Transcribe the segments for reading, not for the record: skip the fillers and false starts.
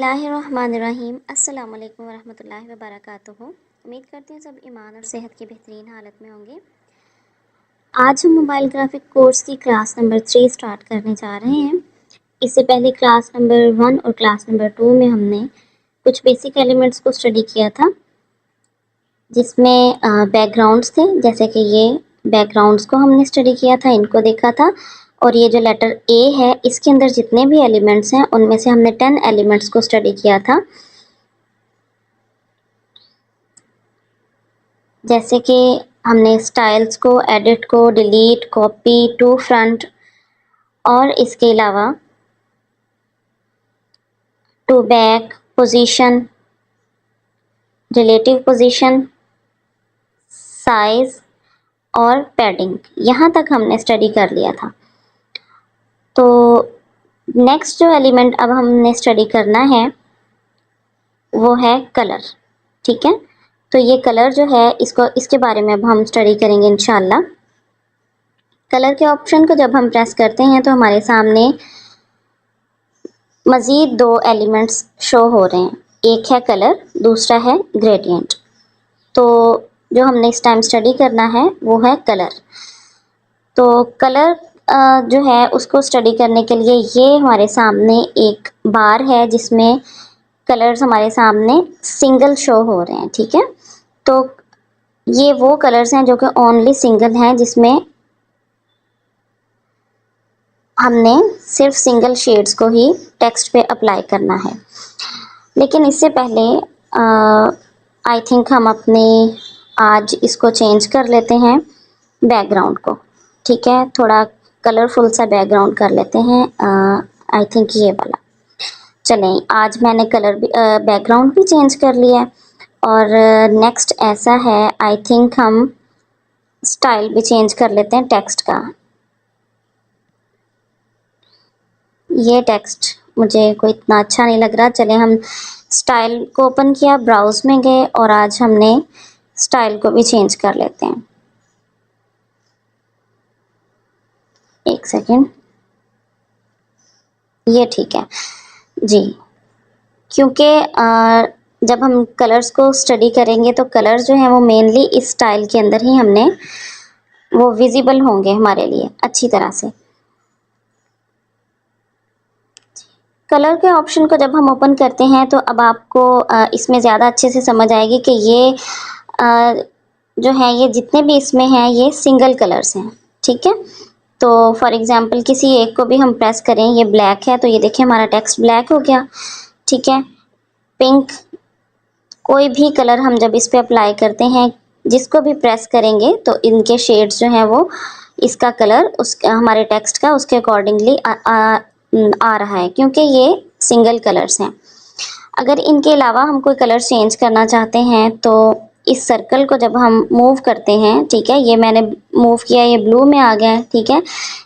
बिस्मिल्लाहिर्रहमानिर्रहीम। अस्सलाम वालेकुम वरहमतुल्लाहि वबरकातुहू। उम्मीद करती हूँ सब ईमान और सेहत की बेहतरीन हालत में होंगे। आज हम मोबाइल ग्राफिक कोर्स की क्लास नंबर 3 स्टार्ट करने जा रहे हैं। इससे पहले क्लास नंबर 1 और क्लास नंबर 2 में हमने कुछ बेसिक एलिमेंट्स को स्टडी किया था, जिसमें बैकग्राउंड्स थे। जैसे कि ये बैकग्राउंड्स को हमने स्टडी किया था, इनको देखा था। और ये जो लेटर ए है, इसके अंदर जितने भी एलिमेंट्स हैं उनमें से हमने 10 एलिमेंट्स को स्टडी किया था। जैसे कि हमने स्टाइल्स को, एडिट को, डिलीट, कॉपी, टू फ्रंट और इसके अलावा to back, position, relative position, size और पैडिंग, यहाँ तक हमने स्टडी कर लिया था। तो नेक्स्ट जो एलिमेंट अब हमने स्टडी करना है वो है कलर। ठीक है, तो ये कलर जो है इसके बारे में अब हम स्टडी करेंगे इंशाल्लाह। कलर के ऑप्शन को जब हम प्रेस करते हैं तो हमारे सामने मज़ीद 2 एलिमेंट्स शो हो रहे हैं। एक है कलर, दूसरा है ग्रेडियंट। तो जो हमने इस टाइम स्टडी करना है वो है कलर। तो कलर जो है उसको स्टडी करने के लिए ये हमारे सामने एक बार है जिसमें कलर्स हमारे सामने सिंगल शो हो रहे हैं। ठीक है, तो ये वो कलर्स हैं जो कि ओनली सिंगल हैं, जिसमें हमने सिर्फ सिंगल शेड्स को ही टेक्स्ट पे अप्लाई करना है। लेकिन इससे पहले आई थिंक हम अपने आज इसको चेंज कर लेते हैं बैकग्राउंड को। ठीक है, थोड़ा कलरफुल सा बैकग्राउंड कर लेते हैं। आई थिंक ये वाला। चलें, आज मैंने कलर भी बैकग्राउंड भी चेंज कर लिया है। और नेक्स्ट ऐसा है, आई थिंक हम स्टाइल भी चेंज कर लेते हैं टेक्स्ट का। ये टेक्स्ट मुझे कोई इतना अच्छा नहीं लग रहा। चलें, हम स्टाइल को ओपन किया, ब्राउज में गए और आज हमने स्टाइल को भी चेंज कर लेते हैं। एक सेकेंड, ये ठीक है जी। क्योंकि जब हम कलर्स को स्टडी करेंगे तो कलर्स जो हैं वो मेनली इस स्टाइल के अंदर ही हमने वो विजिबल होंगे हमारे लिए अच्छी तरह से। कलर के ऑप्शन को जब हम ओपन करते हैं तो अब आपको इसमें ज़्यादा अच्छे से समझ आएगी कि ये जो है ये जितने भी इसमें हैं ये सिंगल कलर्स हैं। ठीक है, तो फॉर एग्जांपल किसी एक को भी हम प्रेस करें, ये ब्लैक है तो ये देखिए हमारा टेक्स्ट ब्लैक हो गया। ठीक है, पिंक, कोई भी कलर हम जब इस पे अप्लाई करते हैं, जिसको भी प्रेस करेंगे तो इनके शेड्स जो हैं वो इसका कलर हमारे टेक्स्ट का उसके अकॉर्डिंगली आ रहा है, क्योंकि ये सिंगल कलर्स हैं। अगर इनके अलावा हम कोई कलर चेंज करना चाहते हैं तो इस सर्कल को जब हम मूव करते हैं, ठीक है, ये मैंने मूव किया, ये ब्लू में आ गया है। ठीक है,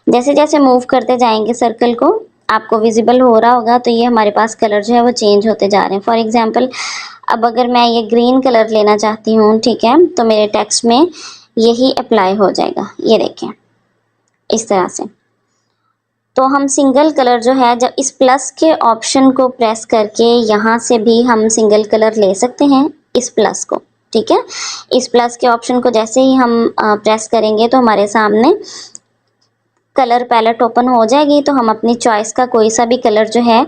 जैसे जैसे मूव करते जाएंगे सर्कल को, आपको विजिबल हो रहा होगा, तो ये हमारे पास कलर जो है वो चेंज होते जा रहे हैं। फॉर एग्जांपल अब अगर मैं ये ग्रीन कलर लेना चाहती हूँ, ठीक है, तो मेरे टेक्स्ट में यही अप्लाई हो जाएगा। ये देखें इस तरह से। तो हम सिंगल कलर जो है, जब इस प्लस के ऑप्शन को प्रेस करके यहाँ से भी हम सिंगल कलर ले सकते हैं, इस प्लस को। ठीक है, इस प्लस के ऑप्शन को जैसे ही हम प्रेस करेंगे तो हमारे सामने कलर पैलेट ओपन हो जाएगी। तो हम अपनी चॉइस का कोई सा भी कलर जो है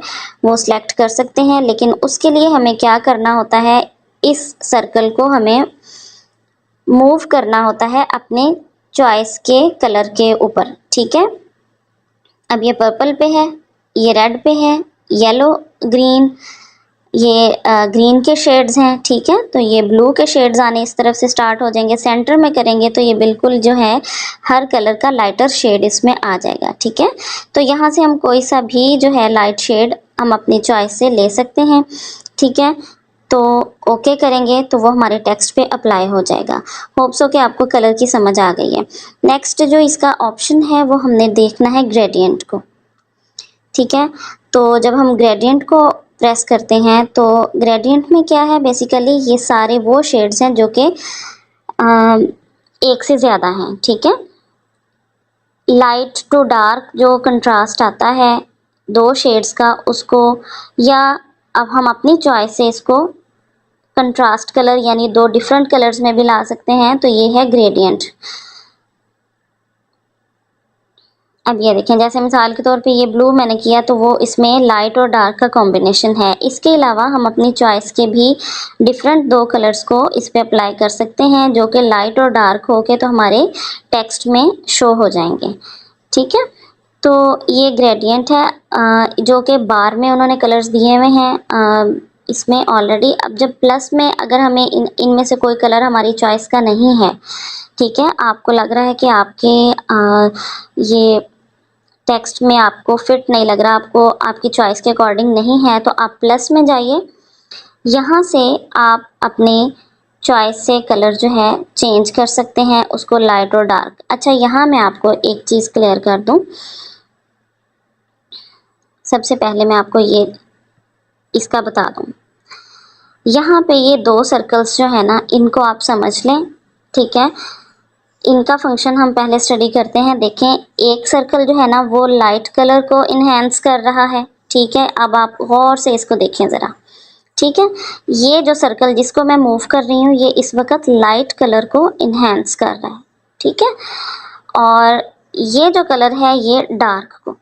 वो सिलेक्ट कर सकते हैं। लेकिन उसके लिए हमें क्या करना होता है, इस सर्कल को हमें मूव करना होता है अपने चॉइस के कलर के ऊपर। ठीक है, अब ये पर्पल पे है, ये रेड पे है, येलो, ग्रीन, ये ग्रीन के शेड्स हैं। ठीक है, तो ये ब्लू के शेड्स आने इस तरफ से स्टार्ट हो जाएंगे। सेंटर में करेंगे तो ये बिल्कुल जो है हर कलर का लाइटर शेड इसमें आ जाएगा। ठीक है, तो यहाँ से हम कोई सा भी जो है लाइट शेड हम अपनी चॉइस से ले सकते हैं। ठीक है, तो ओके करेंगे तो वो हमारे टेक्स्ट पे अप्लाई हो जाएगा। होप्स हो कि आपको कलर की समझ आ गई है। नेक्स्ट जो इसका ऑप्शन है वो हमने देखना है ग्रेडियंट को। ठीक है, तो जब हम ग्रेडियंट को प्रेस करते हैं तो ग्रेडियंट में क्या है, बेसिकली ये सारे वो शेड्स हैं जो कि एक से ज़्यादा हैं। ठीक है, लाइट टू डार्क जो कंट्रास्ट आता है 2 शेड्स का, उसको, या अब हम अपनी चॉइस से इसको कंट्रास्ट कलर यानी दो डिफरेंट कलर्स में भी ला सकते हैं, तो ये है ग्रेडियंट। अब ये देखें, जैसे मिसाल के तौर पे ये ब्लू मैंने किया तो वो इसमें लाइट और डार्क का कॉम्बिनेशन है। इसके अलावा हम अपनी चॉइस के भी डिफरेंट दो कलर्स को इस पे अप्लाई कर सकते हैं, जो कि लाइट और डार्क हो के तो हमारे टेक्स्ट में शो हो जाएंगे। ठीक है, तो ये ग्रेडियंट है जो कि बार में उन्होंने कलर्स दिए हुए हैं इसमें ऑलरेडी। अब जब प्लस में अगर हमें इनमें से कोई कलर हमारी चॉइस का नहीं है, ठीक है, आपको लग रहा है कि आपके ये टेक्स्ट में आपको फिट नहीं लग रहा, आपको आपकी चॉइस के अकॉर्डिंग नहीं है, तो आप प्लस में जाइए। यहाँ से आप अपने चॉइस से कलर जो है चेंज कर सकते हैं, उसको लाइट और डार्क। अच्छा, यहाँ मैं आपको एक चीज़ क्लियर कर दूँ। सबसे पहले मैं आपको ये इसका बता दूँ, यहाँ पे ये दो सर्कल्स जो है ना, इनको आप समझ लें। ठीक है, इनका फंक्शन हम पहले स्टडी करते हैं। देखें, एक सर्कल जो है ना वो लाइट कलर को इन्हेंस कर रहा है। ठीक है, अब आप गौर से इसको देखें ज़रा। ठीक है, ये जो सर्कल जिसको मैं मूव कर रही हूँ ये इस वक्त लाइट कलर को इन्हेंस कर रहा है। ठीक है, और ये जो कलर है ये डार्क को,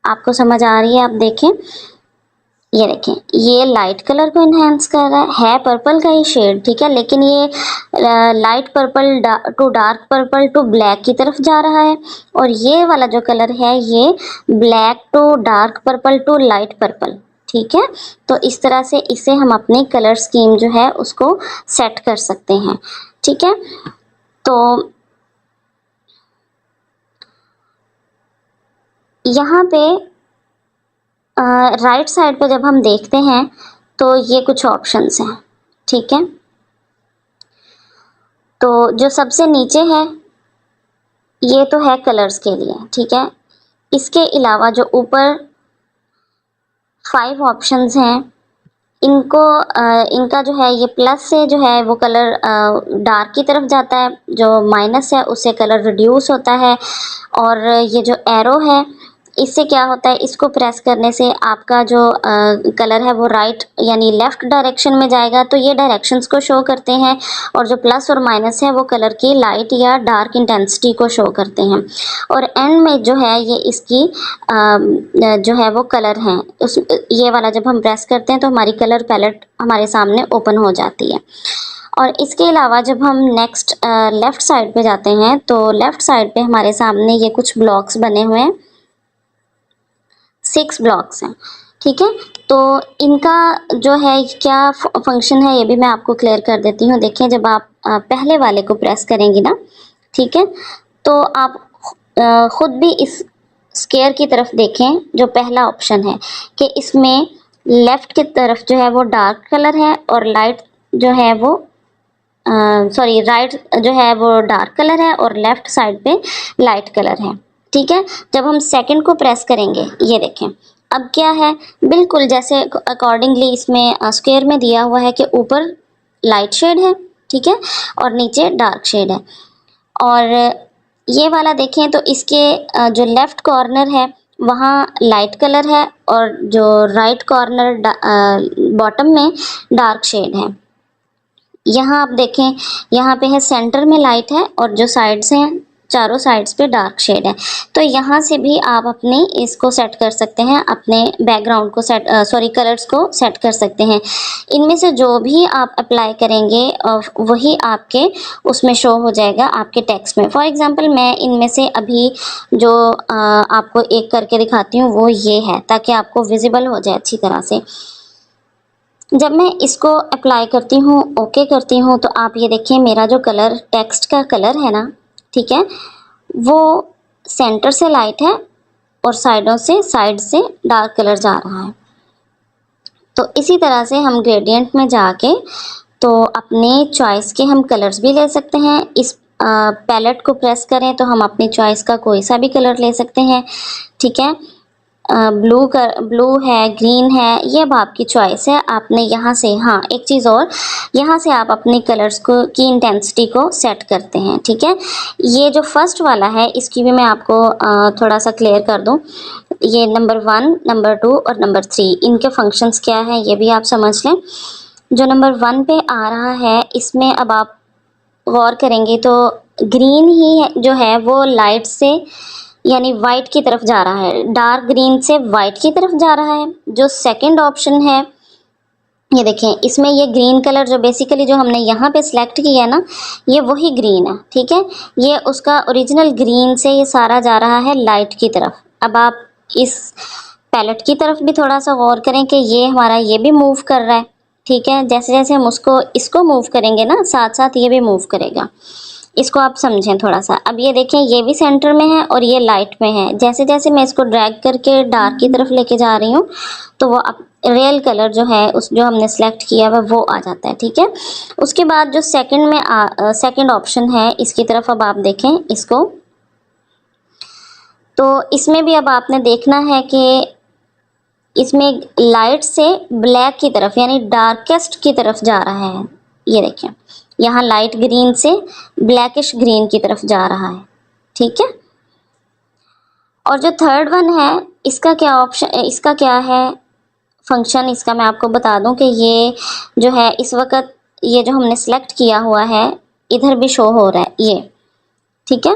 आपको समझ आ रही है? आप देखें, ये देखें, ये लाइट कलर को इन्हेंस कर रहा है पर्पल का ही शेड। ठीक है, लेकिन ये light purple to dark purple to black की तरफ जा रहा है, और ये वाला जो कलर है ये black to dark purple to light purple. ठीक है, तो इस तरह से इसे हम अपनी कलर स्कीम जो है उसको सेट कर सकते हैं। ठीक है, तो यहाँ पे राइट साइड पे जब हम देखते हैं तो ये कुछ ऑप्शंस हैं। ठीक है, तो जो सबसे नीचे है ये तो है कलर्स के लिए। ठीक है, इसके अलावा जो ऊपर 5 ऑप्शंस हैं, इनका जो है ये प्लस से जो है वो कलर डार्क की तरफ जाता है, जो माइनस है उससे कलर रिड्यूस होता है, और ये जो एरो है इससे क्या होता है, इसको प्रेस करने से आपका जो कलर है वो राइट यानी लेफ़्ट डायरेक्शन में जाएगा। तो ये डायरेक्शंस को शो करते हैं, और जो प्लस और माइनस है वो कलर की लाइट या डार्क इंटेंसिटी को शो करते हैं। और एंड में जो है ये इसकी जो है वो कलर हैं, उस ये वाला जब हम प्रेस करते हैं तो हमारी कलर पैलेट हमारे सामने ओपन हो जाती है। और इसके अलावा जब हम नेक्स्ट लेफ़्ट साइड पे जाते हैं तो लेफ़्ट साइड पे हमारे सामने ये कुछ ब्लॉक्स बने हुए हैं, 6 ब्लॉक्स हैं। ठीक है, तो इनका जो है क्या फंक्शन है ये भी मैं आपको क्लियर कर देती हूँ। देखिए, जब आप पहले वाले को प्रेस करेंगी ना, ठीक है, तो आप खुद भी इस स्क्वायर की तरफ देखें, जो पहला ऑप्शन है कि इसमें लेफ़्ट की तरफ जो है वो डार्क कलर है और लाइट जो है वो राइट जो है वो डार्क कलर है और लेफ़्ट साइड पे लाइट कलर है। ठीक है, जब हम सेकंड को प्रेस करेंगे, ये देखें अब क्या है, बिल्कुल जैसे अकॉर्डिंगली इसमें स्क्वायर में दिया हुआ है कि ऊपर लाइट शेड है, ठीक है, और नीचे डार्क शेड है। और ये वाला देखें तो इसके जो लेफ़्ट कॉर्नर है वहाँ लाइट कलर है, और जो राइट कॉर्नर बॉटम में डार्क शेड है। यहाँ आप देखें, यहाँ पे है सेंटर में लाइट है और जो साइड्स हैं चारों साइड्स पे डार्क शेड है। तो यहाँ से भी आप अपने इसको सेट कर सकते हैं, अपने बैकग्राउंड को कलर्स को सेट कर सकते हैं। इनमें से जो भी आप अप्लाई करेंगे वही आपके उसमें शो हो जाएगा आपके टेक्स्ट में। फॉर एग्जांपल मैं इनमें से अभी जो आपको एक करके दिखाती हूँ वो ये है, ताकि आपको विजिबल हो जाए अच्छी तरह से। जब मैं इसको अप्लाई करती हूँ, ओके करती हूँ, तो आप ये देखिए मेरा जो कलर टेक्स्ट का कलर है ना, ठीक है, वो सेंटर से लाइट है और साइड से डार्क कलर जा रहा है। तो इसी तरह से हम ग्रेडियंट में जाके तो अपने चॉइस के हम कलर्स भी ले सकते हैं। इस पैलेट को प्रेस करें तो हम अपनी चॉइस का कोई सा भी कलर ले सकते हैं। ठीक है, ब्लू है, ग्रीन है, ये अब आपकी चॉइस है। आपने यहाँ से, हाँ एक चीज़ और, यहाँ से आप अपने कलर्स को की इंटेंसिटी को सेट करते हैं, ठीक है। ये जो फर्स्ट वाला है इसकी भी मैं आपको थोड़ा सा क्लियर कर दूँ। ये नंबर 1, नंबर 2 और नंबर 3 इनके फंक्शंस क्या है ये भी आप समझ लें। जो नंबर 1 पे आ रहा है इसमें अब आप गौर करेंगे तो ग्रीन ही जो है वो लाइट से यानी वाइट की तरफ जा रहा है, डार्क ग्रीन से वाइट की तरफ जा रहा है। जो सेकंड ऑप्शन है ये देखें, इसमें ये ग्रीन कलर जो बेसिकली जो हमने यहाँ पे सिलेक्ट किया है ना, ये वही ग्रीन है, ठीक है। ये उसका ओरिजिनल ग्रीन से ये सारा जा रहा है लाइट की तरफ। अब आप इस पैलेट की तरफ भी थोड़ा सा गौर करें कि ये हमारा ये भी मूव कर रहा है, ठीक है। जैसे जैसे हम इसको मूव करेंगे ना, साथ साथ ये भी मूव करेगा। इसको आप समझें थोड़ा सा। अब ये देखें, ये भी सेंटर में है और ये लाइट में है। जैसे जैसे मैं इसको ड्रैग करके डार्क की तरफ लेके जा रही हूँ तो वो अब रियल कलर जो है जो हमने सेलेक्ट किया हुआ वो आ जाता है, ठीक है। उसके बाद जो सेकंड ऑप्शन है इसकी तरफ अब आप देखें इसको, तो इसमें भी अब आपने देखना है कि इसमें लाइट से ब्लैक की तरफ यानी डार्केस्ट की तरफ जा रहा है। ये देखें, यहाँ लाइट ग्रीन से ब्लैकिश ग्रीन की तरफ जा रहा है, ठीक है। और जो थर्ड वन है इसका क्या है फंक्शन, इसका मैं आपको बता दूं कि ये जो है इस वक्त ये जो हमने सेलेक्ट किया हुआ है इधर भी शो हो रहा है ये, ठीक है।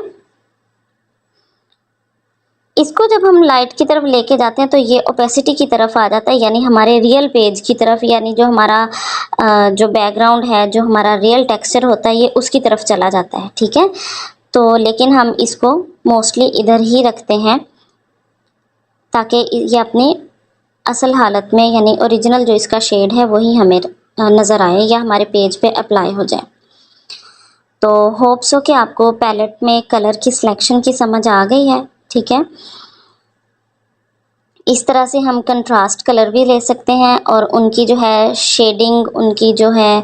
इसको जब हम लाइट की तरफ लेके जाते हैं तो ये ओपेसिटी की तरफ आ जाता है, यानी हमारे रियल पेज की तरफ, यानी जो हमारा जो बैकग्राउंड है, जो हमारा रियल टेक्सचर होता है ये उसकी तरफ चला जाता है, ठीक है। तो लेकिन हम इसको मोस्टली इधर ही रखते हैं ताकि ये अपनी असल हालत में यानी ओरिजिनल जो इसका शेड है वही हमें नज़र आए या हमारे पेज पे अप्लाई हो जाए। तो होप्स हो कि आपको पैलेट में कलर की सिलेक्शन की समझ आ गई है, ठीक है। इस तरह से हम कंट्रास्ट कलर भी ले सकते हैं और उनकी जो है शेडिंग, उनकी जो है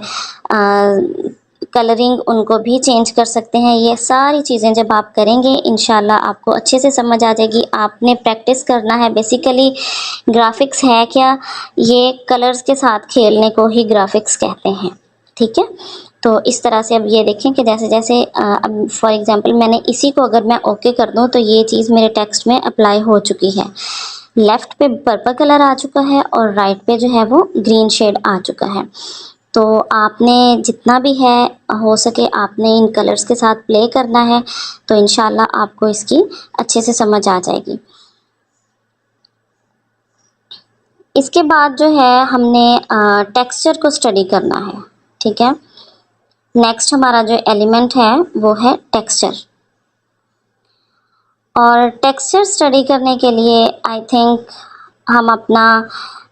कलरिंग, उनको भी चेंज कर सकते हैं। ये सारी चीज़ें जब आप करेंगे इंशाल्लाह आपको अच्छे से समझ आ जाएगी। आपने प्रैक्टिस करना है। बेसिकली ग्राफिक्स है क्या, ये कलर्स के साथ खेलने को ही ग्राफिक्स कहते हैं, ठीक है। तो इस तरह से अब ये देखें कि जैसे जैसे अब फॉर एग्जांपल मैंने इसी को अगर मैं ओके कर दूं तो ये चीज़ मेरे टेक्स्ट में अप्लाई हो चुकी है। लेफ़्ट पे पर्पल कलर आ चुका है और राइट पे जो है वो ग्रीन शेड आ चुका है। तो आपने जितना भी है हो सके आपने इन कलर्स के साथ प्ले करना है, तो इंशाल्लाह आपको इसकी अच्छे से समझ आ जाएगी। इसके बाद जो है हमने टेक्सचर को स्टडी करना है, ठीक है। नेक्स्ट हमारा जो एलिमेंट है वो है टेक्सचर। और टेक्सचर स्टडी करने के लिए आई थिंक हम अपना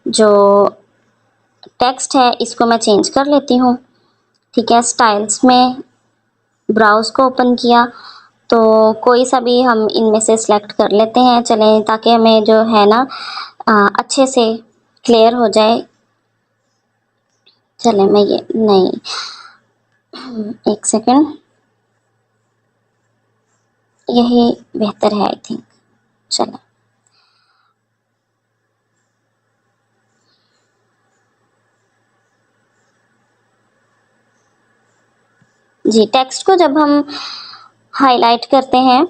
जो टेक्स्ट है इसको मैं चेंज कर लेती हूँ, ठीक है। स्टाइल्स में ब्राउज़ को ओपन किया तो कोई सा भी हम इनमें से सिलेक्ट कर लेते हैं, चलें, ताकि हमें जो है ना अच्छे से क्लियर हो जाए। चलें, मैं ये नहीं, एक सेकंड, यही बेहतर है आई थिंक। चलें, जी टेक्स्ट को जब हम हाईलाइट करते हैं,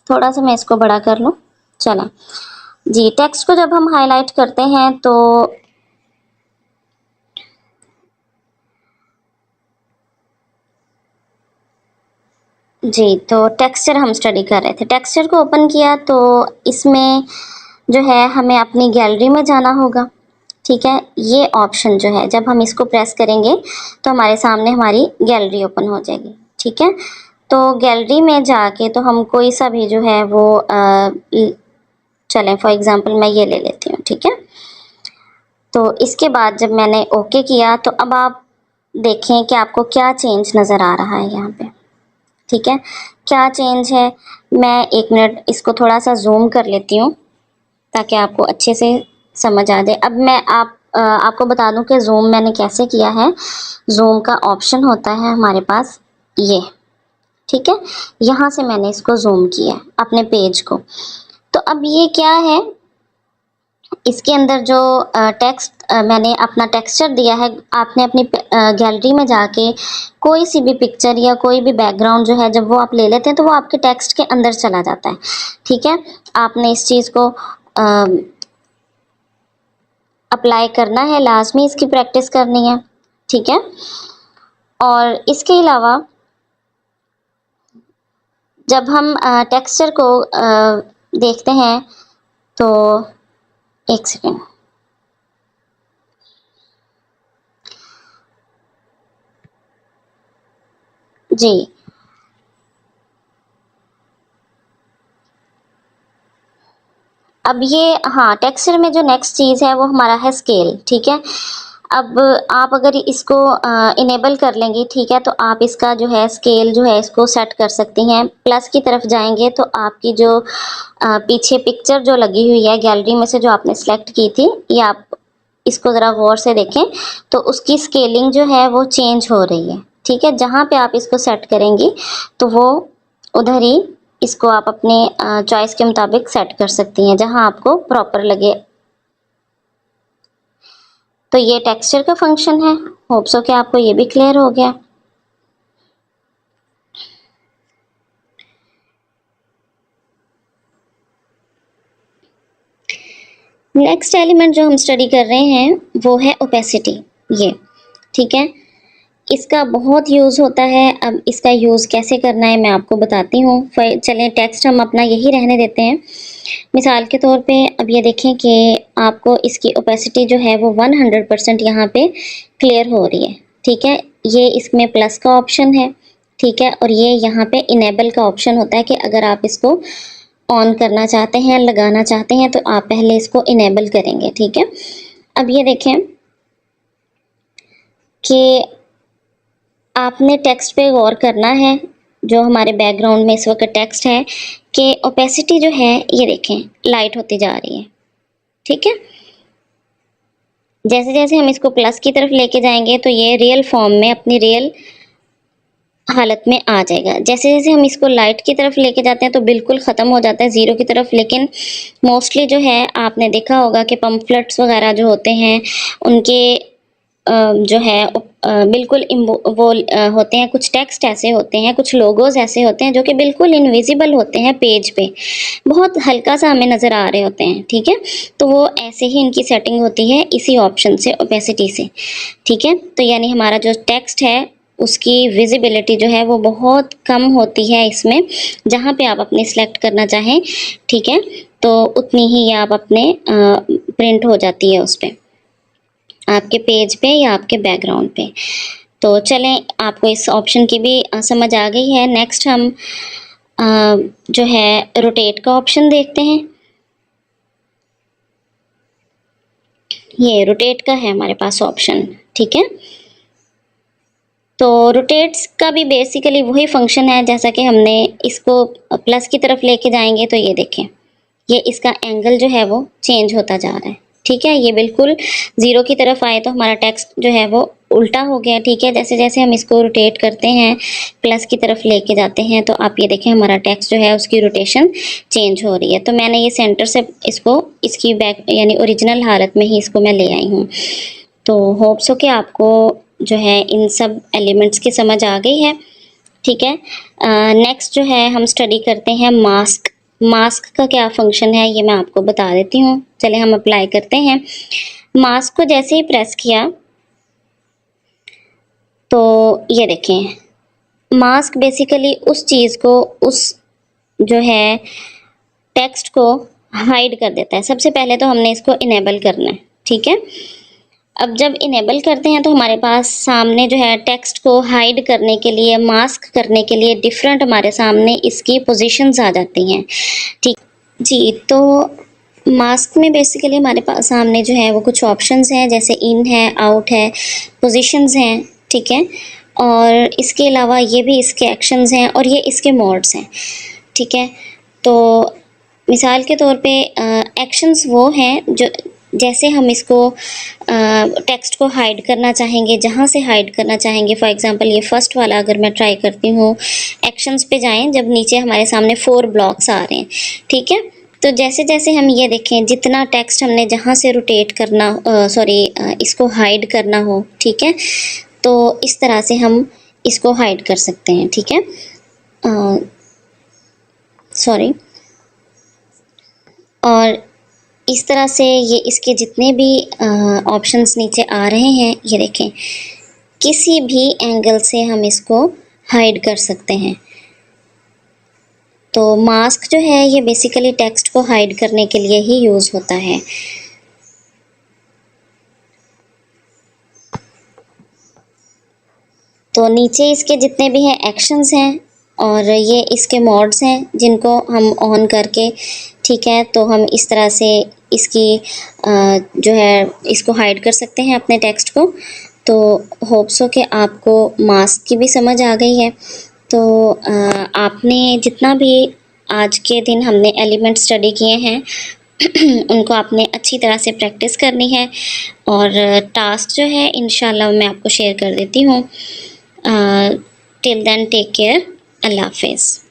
थोड़ा सा मैं इसको बड़ा कर लूँ, चलें जी। टेक्स्ट को जब हम हाईलाइट करते हैं तो जी, तो टेक्सचर हम स्टडी कर रहे थे। टेक्सचर को ओपन किया तो इसमें जो है हमें अपनी गैलरी में जाना होगा, ठीक है। ये ऑप्शन जो है जब हम इसको प्रेस करेंगे तो हमारे सामने हमारी गैलरी ओपन हो जाएगी, ठीक है। तो गैलरी में जाके तो हम कोई सा भी जो है वो चलें, फॉर एग्जांपल मैं ये ले लेती हूँ, ठीक है। तो इसके बाद जब मैंने ओके किया तो अब आप देखें कि आपको क्या चेंज नज़र आ रहा है यहाँ पे, ठीक है। क्या चेंज है, मैं एक मिनट इसको थोड़ा सा जूम कर लेती हूँ ताकि आपको अच्छे से समझ आ जाए। अब मैं आपको बता दूं कि जूम मैंने कैसे किया है। जूम का ऑप्शन होता है हमारे पास ये, ठीक है। यहाँ से मैंने इसको जूम किया अपने पेज को। तो अब ये क्या है, इसके अंदर जो टेक्स्ट मैंने अपना टेक्सचर दिया है, आपने अपनी गैलरी में जाके कोई सी भी पिक्चर या कोई भी बैकग्राउंड जो है जब वो आप ले लेते हैं तो वो आपके टेक्स्ट के अंदर चला जाता है। ठीक है, आपने इस चीज़ को अप्लाई करना है, लाजमी इसकी प्रैक्टिस करनी है। ठीक है, और इसके अलावा जब हम टेक्सचर को देखते हैं तो एक सेकेंड, जी अब ये, हाँ, टेक्सचर में जो नेक्स्ट चीज़ है वो हमारा है स्केल। ठीक है, अब आप अगर इसको इनेबल कर लेंगे, ठीक है, तो आप इसका जो है स्केल जो है इसको सेट कर सकती हैं। प्लस की तरफ जाएंगे तो आपकी जो पीछे पिक्चर जो लगी हुई है गैलरी में से जो आपने सेलेक्ट की थी, ये आप इसको ज़रा गौर से देखें तो उसकी स्केलिंग जो है वो चेंज हो रही है। ठीक है, जहाँ पे आप इसको सेट करेंगी तो वो उधर ही इसको आप अपने चॉइस के मुताबिक सेट कर सकती हैं जहाँ आपको प्रॉपर लगे। तो ये टेक्सचर का फंक्शन है। होप सो कि आपको ये भी क्लियर हो गया। नेक्स्ट एलिमेंट जो हम स्टडी कर रहे हैं वो है ओपेसिटी। ये ठीक है, इसका बहुत यूज़ होता है। अब इसका यूज़ कैसे करना है मैं आपको बताती हूँ। चलें, टेक्स्ट हम अपना यही रहने देते हैं। मिसाल के तौर पे अब ये देखें कि आपको इसकी ओपेसिटी जो है वो 100% यहाँ पे क्लियर हो रही है। ठीक है, ये इसमें प्लस का ऑप्शन है। ठीक है, और ये यहाँ पे इनेबल का ऑप्शन होता है कि अगर आप इसको ऑन करना चाहते हैं, लगाना चाहते हैं, तो आप पहले इसको इनेबल करेंगे। ठीक है, अब ये देखें कि आपने टेक्स्ट पे गौर करना है, जो हमारे बैकग्राउंड में इस वक्त टेक्स्ट है, कि ओपेसिटी जो है ये देखें लाइट होती जा रही है। ठीक है, जैसे जैसे हम इसको प्लस की तरफ लेके जाएंगे तो ये रियल फॉर्म में अपनी रियल हालत में आ जाएगा। जैसे जैसे हम इसको लाइट की तरफ लेके जाते हैं तो बिल्कुल ख़त्म हो जाता है ज़ीरो की तरफ। लेकिन मोस्टली जो है आपने देखा होगा कि पम्फलेट्स वगैरह जो होते हैं उनके जो है बिल्कुल वो होते हैं, कुछ टेक्स्ट ऐसे होते हैं, कुछ लोगोज ऐसे होते हैं जो कि बिल्कुल इनविजिबल होते हैं पेज पे, बहुत हल्का सा हमें नज़र आ रहे होते हैं। ठीक है, तो वो ऐसे ही इनकी सेटिंग होती है इसी ऑप्शन से, ओपेसिटी से। ठीक है, तो यानी हमारा जो टेक्स्ट है उसकी विजिबिलिटी जो है वो बहुत कम होती है इसमें, जहाँ पे आप अपने सिलेक्ट करना चाहें। ठीक है, तो उतनी ही आप अपने प्रिंट हो जाती है उस पर, आपके पेज पे या आपके बैकग्राउंड पे। तो चलें, आपको इस ऑप्शन की भी समझ आ गई है। नेक्स्ट हम जो है रोटेट का ऑप्शन देखते हैं। ये रोटेट का है हमारे पास ऑप्शन। ठीक है, तो रोटेट्स का भी बेसिकली वही फंक्शन है जैसा कि हमने इसको प्लस की तरफ लेके जाएंगे तो ये देखें, ये इसका एंगल जो है वो चेंज होता जा रहा है। ठीक है, ये बिल्कुल ज़ीरो की तरफ आए तो हमारा टेक्स्ट जो है वो उल्टा हो गया। ठीक है, जैसे जैसे हम इसको रोटेट करते हैं, प्लस की तरफ लेके जाते हैं, तो आप ये देखें हमारा टेक्स्ट जो है उसकी रोटेशन चेंज हो रही है। तो मैंने ये सेंटर से इसको इसकी बैक यानी ओरिजिनल हालत में ही इसको मैं ले आई हूँ। तो होप्स हो कि आपको जो है इन सब एलिमेंट्स की समझ आ गई है। ठीक है, नेक्स्ट जो है हम स्टडी करते हैं मास्क। मास्क का क्या फंक्शन है ये मैं आपको बता देती हूँ। चले हम अप्लाई करते हैं। मास्क को जैसे ही प्रेस किया तो ये देखें, मास्क बेसिकली उस चीज़ को, उस जो है टेक्स्ट को हाइड कर देता है। सबसे पहले तो हमने इसको इनेबल करना है। ठीक है, अब जब इनेबल करते हैं तो हमारे पास सामने जो है टेक्स्ट को हाइड करने के लिए, मास्क करने के लिए डिफरेंट हमारे सामने इसकी पोजीशंस आ जाती हैं। ठीक जी, तो मास्क में बेसिकली हमारे पास सामने जो है वो कुछ ऑप्शंस हैं, जैसे इन है, आउट है, पोजीशंस हैं। ठीक है, और इसके अलावा ये भी इसके एक्शंस हैं और ये इसके मोड्स हैं। ठीक है, तो मिसाल के तौर पे एक्शंस वो हैं जो, जैसे हम इसको टेक्स्ट को हाइड करना चाहेंगे, जहाँ से हाइड करना चाहेंगे। फॉर एग्जांपल ये फर्स्ट वाला अगर मैं ट्राई करती हूँ, एक्शंस पे जाएं, जब नीचे हमारे सामने 4 ब्लॉक्स आ रहे हैं। ठीक है, तो जैसे जैसे हम ये देखें, जितना टेक्स्ट हमने जहाँ से रोटेट करना इसको हाइड करना हो, ठीक है, तो इस तरह से हम इसको हाइड कर सकते हैं, ठीक है। और इस तरह से ये इसके जितने भी ऑप्शंस नीचे आ रहे हैं, ये देखें, किसी भी एंगल से हम इसको हाइड कर सकते हैं। तो मास्क जो है ये बेसिकली टेक्स्ट को हाइड करने के लिए ही यूज़ होता है। तो नीचे इसके जितने भी हैं एक्शंस हैं और ये इसके मोड्स हैं जिनको हम ऑन करके, ठीक है, तो हम इस तरह से इसकी जो है इसको हाइड कर सकते हैं अपने टेक्स्ट को। तो होप्स हो कि आपको मास्क की भी समझ आ गई है। तो आपने जितना भी आज के दिन हमने एलिमेंट स्टडी किए हैं उनको आपने अच्छी तरह से प्रैक्टिस करनी है और टास्क जो है इंशाल्लाह मैं आपको शेयर कर देती हूँ। टिल देन टेक केयर, अल्लाह हाफिज़।